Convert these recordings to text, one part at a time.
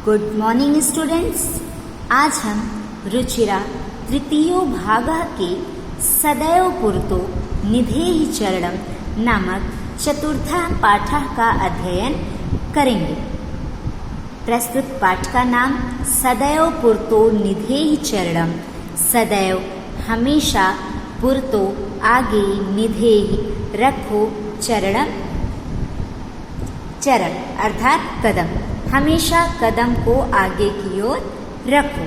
Good morning students. आज हम रुचिरा तृतीयो भागः के सदैव पुरतो निधेहि चरणम नामक चतुर्थः पाठः का अध्ययन करेंगे। प्रस्तुत पाठ का नाम सदैव पुरतो निधेहि चरणम, सदैव हमेशा, पुरतो आगे, निधेहि रखो, चरणम चरण अर्थात कदम, हमेशा कदम को आगे की ओर रखो।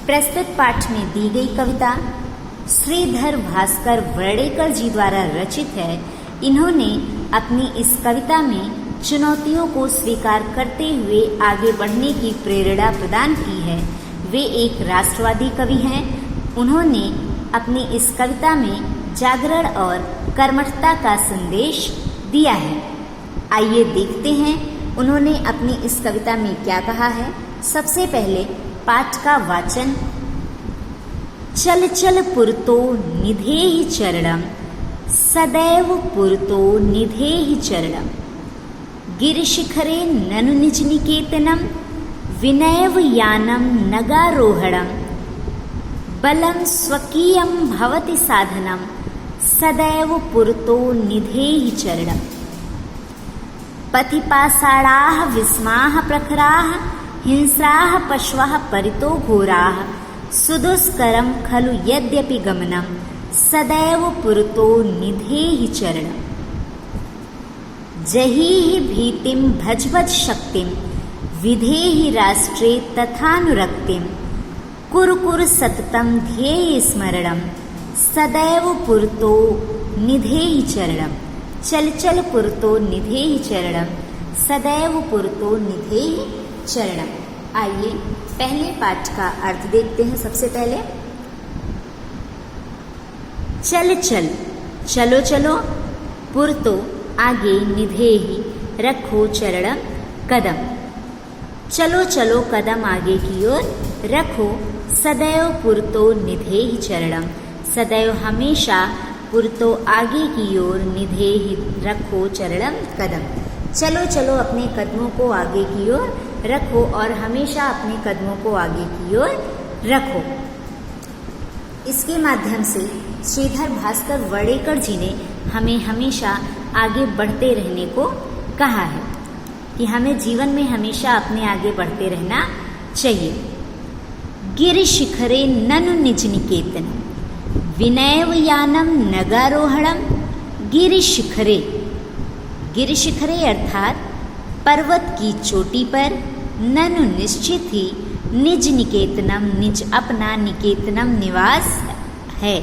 प्रस्तुत पाठ में दी गई कविता श्रीधर भास्कर वर्डेकर जी द्वारा रचित है। इन्होंने अपनी इस कविता में चुनौतियों को स्वीकार करते हुए आगे बढ़ने की प्रेरणा प्रदान की है। वे एक राष्ट्रवादी कवि हैं। उन्होंने अपनी इस कविता में जागरण और कर्मठता का संदेश दिया है। आइए देखते हैं उन्होंने अपनी इस कविता में क्या कहा है। सबसे पहले पाठ का वाचन। चल चल पुरतो निधेहि चरणम, सदैव पुरतो निधेहि चरणम, गिरिशिखरे ननु निज निकेतनम, विनयव यानम नगारोहणम, बलं स्वकीयं भवति साधनम, सदैव पुरतो निधेहि चरणम। पथिपाषाणाः विस्माः प्रखराः, हिंस्राः पशवः परितो घोराः, सुदुष्करं खलु यद्यपि गमनं, सदैव पुरतो निधेहि चरणम। जहीहि भीतिं भज भज शक्तिं, विधेहि राष्ट्रे तथानुरक्तिं, कुरु कुरु सततं ध्येहि स्मरणं, सदैव पुरतो निधेहि चरणम। चल चल पुरतो निधेहि चरणम, सदैव पुरतो निधेहि चरणम। आइए पहले पाठ का अर्थ देखते हैं। सबसे पहले चल चल, चलो चलो, पुरतो आगे, निधेहि रखो, चरणम कदम, चलो चलो कदम आगे की ओर रखो, सदैव पुरतो निधेहि चरणम, सदैव हमेशा, पुरतो आगे की ओर, निधेहि रखो, चरणम कदम। चलो चलो अपने कदमों को आगे की ओर रखो और हमेशा अपने कदमों को आगे की ओर रखो। इसके माध्यम से श्रीधर भास्कर वर्डेकर जी ने हमें हमेशा आगे बढ़ते रहने को कहा है कि हमें जीवन में हमेशा अपने आगे बढ़ते रहना चाहिए। गिरिशिखरे ननु निज निकेतनम, विनयव यानम नगारोहणम, गिरिशिखरे, गिरिशिखरे अर्थात पर्वत की चोटी पर, ननु निश्चित ही, निज निकेतनम निज अपना, निकेतनम निवास है,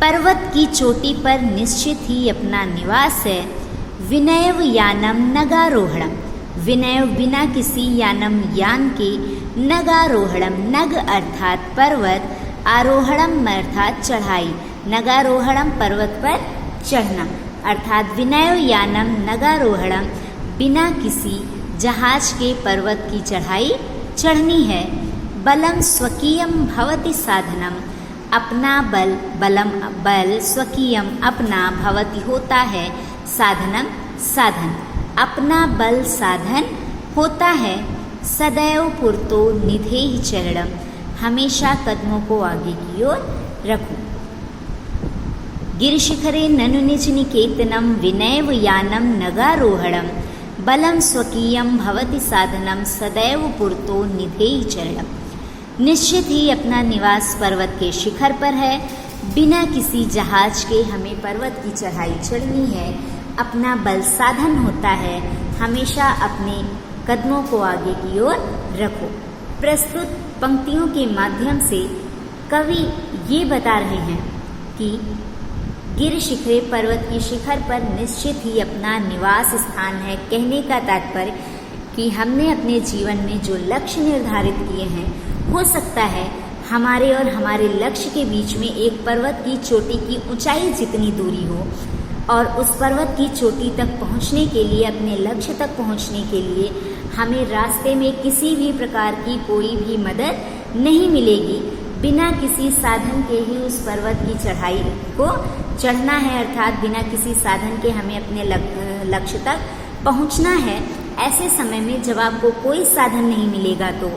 पर्वत की चोटी पर निश्चित ही अपना निवास है। विनयव यानम नगारोहणम, विनयव बिना किसी, यानम यान के, नगारोहणम नग अर्थात पर्वत, आरोहणम अर्थात चढ़ाई, नगारोहणम पर्वत पर चढ़ना अर्थात विनय यानम नगारोहणम, बिना किसी जहाज के पर्वत की चढ़ाई चढ़नी है। बलम स्वकीयम भवति साधनम, अपना बल, बलम बल, स्वकीयम अपना, भवति होता है, साधनम साधन, अपना बल साधन होता है। सदैव पुरतो निधेहि चरणम, हमेशा कदमों को आगे की ओर रखो। गिरिशिखरे ननु निज निकेतनम, विनयव यानम नगारोहणम, बलम स्वकीयम भवति साधनम, सदैव पुरतो निधेहि चरणम। निश्चित ही अपना निवास पर्वत के शिखर पर है, बिना किसी जहाज के हमें पर्वत की चढ़ाई चढ़नी है, अपना बल साधन होता है, हमेशा अपने कदमों को आगे की ओर रखो। प्रस्तुत पंक्तियों के माध्यम से कवि ये बता रहे हैं कि गिरिशिखरे पर्वत की शिखर पर निश्चित ही अपना निवास स्थान है। कहने का तात्पर्य कि हमने अपने जीवन में जो लक्ष्य निर्धारित किए हैं, हो सकता है हमारे और हमारे लक्ष्य के बीच में एक पर्वत की चोटी की ऊंचाई जितनी दूरी हो, और उस पर्वत की चोटी तक पहुंचने के लिए, अपने लक्ष्य तक पहुंचने के लिए हमें रास्ते में किसी भी प्रकार की कोई भी मदद नहीं मिलेगी। बिना किसी साधन के ही उस पर्वत की चढ़ाई को चढ़ना है, अर्थात बिना किसी साधन के हमें अपने लक्ष्य तक पहुंचना है। ऐसे समय में जब आपको कोई साधन नहीं मिलेगा तो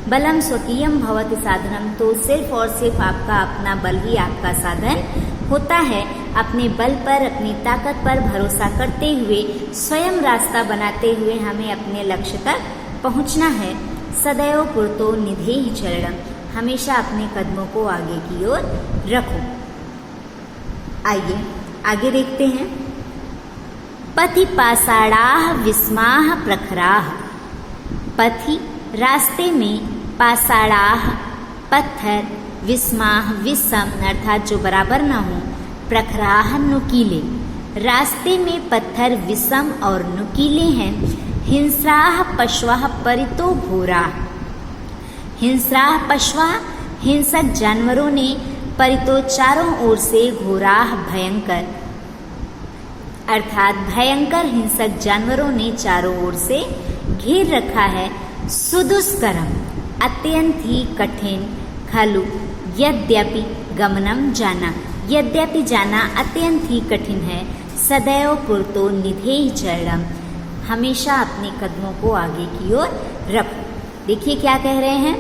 बलम स्वकीयम भवति साधनम, तो सिर्फ और सिर्फ आपका अपना बल ही आपका साधन होता है। अपने बल पर, अपनी ताकत पर भरोसा करते हुए, स्वयं रास्ता बनाते हुए हमें अपने लक्ष्य तक पहुंचना है। सदैव पुरतो निधेहि चरणम, हमेशा अपने कदमों को आगे की ओर रखो। आइए आगे देखते हैं। पथि पाषाणाः विस्माः प्रखराः, पथि रास्ते में, पाषाणाः पत्थर, विस्माः विषम अर्थात जो बराबर न हो, प्रखराः नुकीले, रास्ते में पत्थर विषम और नुकीले हैं। हिंस्राः पशवः परितो घोराः, हिंस्राः पशवः हिंसक जानवरों ने, परितो चारों ओर से, घोराः भयंकर अर्थात भयंकर हिंसक जानवरों ने चारों ओर से घेर रखा है। सुदुष्करम अत्यंत ही कठिन, खलु यद्यपि गमनम जाना, यद्यपि जाना अत्यंत ही कठिन है। सदैव पुरतो निधेहि चरणम, हमेशा अपने कदमों को आगे की ओर रखो। देखिए क्या कह रहे हैं।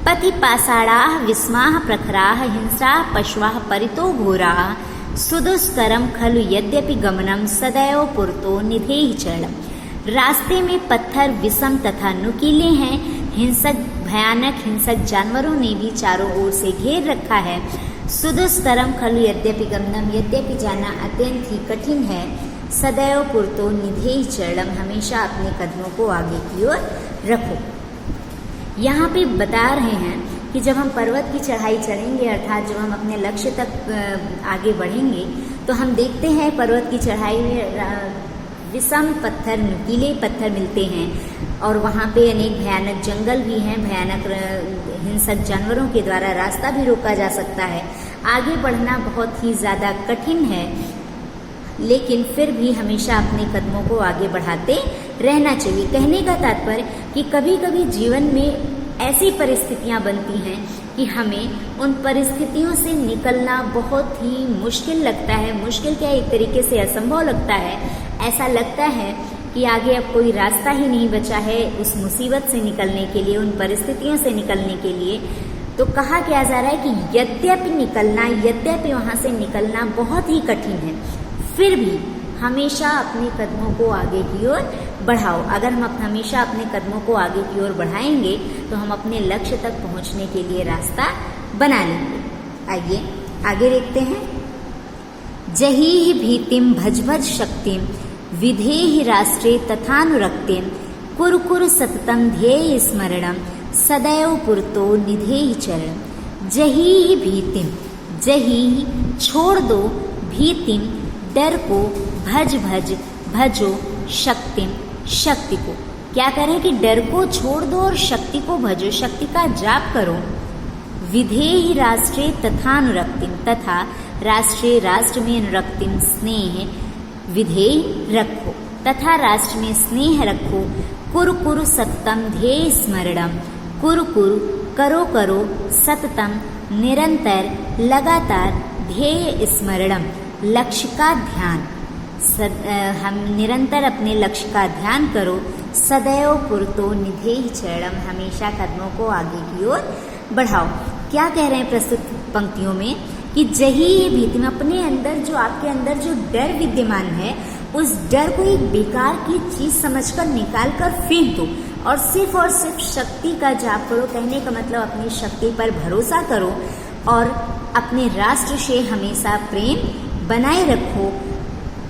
पथि पाषाणाः विस्माः प्रखराः हिंस्राः पशवः परितो घोराः सुदुष्करम खलु यद्यपि गमनम सदैव पुरतो निधेहि चरणम, रास्ते में पत्थर विषम तथा नुकीले हैं। हिंसक भयानक हिंसक जानवरों ने भी चारों ओर से घेर रखा है। सुदुष्करम खलु यद्यपि गमनम, यद्यपि जाना अत्यंत ही कठिन है। सदैव पुरतो निधेहि चरणम, हमेशा अपने कदमों को आगे की ओर रखो। यहाँ पे बता रहे हैं कि जब हम पर्वत की चढ़ाई चढ़ेंगे, अर्थात जब हम अपने लक्ष्य तक आगे बढ़ेंगे, तो हम देखते हैं पर्वत की चढ़ाई में विषम पत्थर, नुकीले पत्थर मिलते हैं और वहाँ पे अनेक भयानक जंगल भी हैं। भयानक हिंसक जानवरों के द्वारा रास्ता भी रोका जा सकता है। आगे बढ़ना बहुत ही ज़्यादा कठिन है, लेकिन फिर भी हमेशा अपने कदमों को आगे बढ़ाते रहना चाहिए। कहने का तात्पर्य कि कभी कभी जीवन में ऐसी परिस्थितियां बनती हैं कि हमें उन परिस्थितियों से निकलना बहुत ही मुश्किल लगता है। मुश्किल क्या, एक तरीके से असंभव लगता है। ऐसा लगता है कि आगे अब कोई रास्ता ही नहीं बचा है उस मुसीबत से निकलने के लिए, उन परिस्थितियों से निकलने के लिए। तो कहा क्या जा रहा है कि यद्यपि वहाँ से निकलना बहुत ही कठिन है, फिर भी हमेशा अपने कदमों को आगे की ओर बढ़ाओ। अगर हम हमेशा अपने कदमों को आगे की ओर बढ़ाएंगे तो हम अपने लक्ष्य तक पहुंचने के लिए रास्ता बना लेंगे। आइए आगे देखते हैं। जहीहि भीतिम भज भज शक्तिम विधेहि राष्ट्रे तथानुरक्तिम कुरु कुरु सततम ध्येय स्मरणम सदैव पुरतो निधेहि चरणम। जहीहि भीतिम, जहीहि छोड़ दो, भीतिम डर को, भज भज भजो, शक्तिम शक्ति को। क्या करें कि डर को छोड़ दो और शक्ति को भजो, शक्ति का जाप करो। विधेहि राष्ट्रे तथानुरक्तिम, तथा राष्ट्रीय राष्ट्र में अनुरक्तिम स्नेह विधेय रखो, तथा राष्ट्र में स्नेह रखो। कुरु कुरु सततम ध्येय स्मरणम, कुरु कुरु करो करो, सततम निरंतर लगातार, ध्येय स्मरणम लक्ष्य का ध्यान। हम निरंतर अपने लक्ष्य का ध्यान करो। सदैव पुरतो निधेहि चरणम, हमेशा कदमों को आगे की ओर बढ़ाओ। क्या कह रहे हैं प्रस्तुत पंक्तियों में कि जहीहि भीतिम, अपने अंदर जो आपके अंदर जो डर विद्यमान है उस डर को एक बेकार की चीज समझकर निकाल कर फेंक दो और सिर्फ शक्ति का जाप करो। कहने का मतलब अपनी शक्ति पर भरोसा करो और अपने राष्ट्र से हमेशा प्रेम बनाए रखो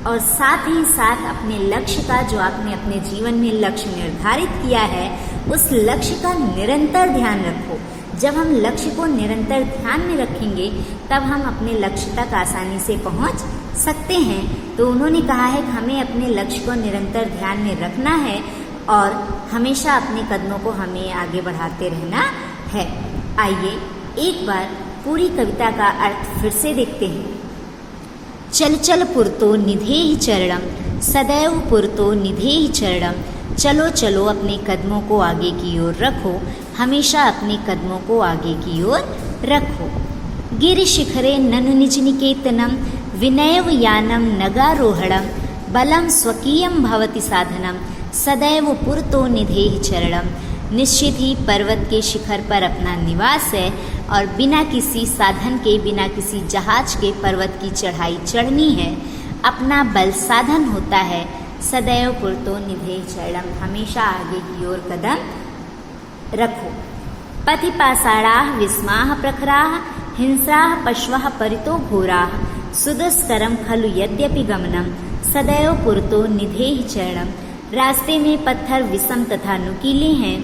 और साथ ही साथ अपने लक्ष्य का, जो आपने अपने जीवन में लक्ष्य निर्धारित किया है, उस लक्ष्य का निरंतर ध्यान रखो। जब हम लक्ष्य को निरंतर ध्यान में रखेंगे तब हम अपने लक्ष्य तक आसानी से पहुंच सकते हैं। तो उन्होंने कहा है कि हमें अपने लक्ष्य को निरंतर ध्यान में रखना है और हमेशा अपने कदमों को हमें आगे बढ़ाते रहना है। आइए एक बार पूरी कविता का अर्थ फिर से देखते हैं। चल चल पुरतो निधेहि चरणम, सदैव पुरतो निधेहि चरणम। चलो चलो अपने कदमों को आगे की ओर रखो, हमेशा अपने कदमों को आगे की ओर रखो। गिरि शिखरे ननु निज निकेतनम, विनयव यानम नगारोहणम, बलम स्वकीयम भवति साधनम, सदैव पुरतो निधेहि चरणम। निश्चित ही पर्वत के शिखर पर अपना निवास है और बिना किसी साधन के, बिना किसी जहाज के पर्वत की चढ़ाई चढ़नी है। अपना बल साधन होता है। सदैव पुरतो निधेहि चरणम, हमेशा आगे की ओर कदम रखो। पथि पाषाणाः विस्माः प्रखराः, हिंस्राः पशवः परितो घोराः। सुदुष्करं खलु यद्यपि गमनम, सदैव पुरतो निधेहि चरणम। रास्ते में पत्थर विषम तथा नुकीले हैं।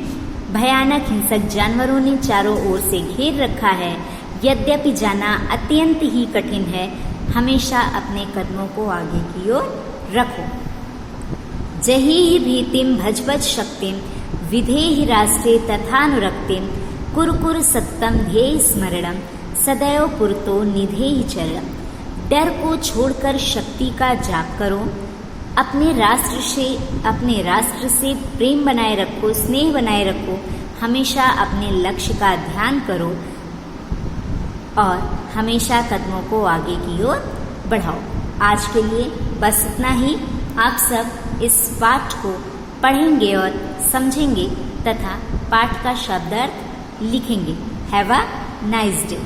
भयानक हिंसक जानवरों ने चारों ओर से घेर रखा है। यद्यपि जाना अत्यंत ही कठिन है, हमेशा अपने कदमों को आगे की ओर रखो। जहि भीतिम भज भज शक्तिम, विधेहि राष्ट्रे तथानुरक्तिम। कुरकुर सत्तम ध्येय स्मरणम, सदैव पुरतो निधेहि चरणम। डर को छोड़कर शक्ति का जाप करो। अपने राष्ट्र से प्रेम बनाए रखो, स्नेह बनाए रखो। हमेशा अपने लक्ष्य का ध्यान करो और हमेशा कदमों को आगे की ओर बढ़ाओ। आज के लिए बस इतना ही। आप सब इस पाठ को पढ़ेंगे और समझेंगे तथा पाठ का शब्दार्थ लिखेंगे। Have a nice day.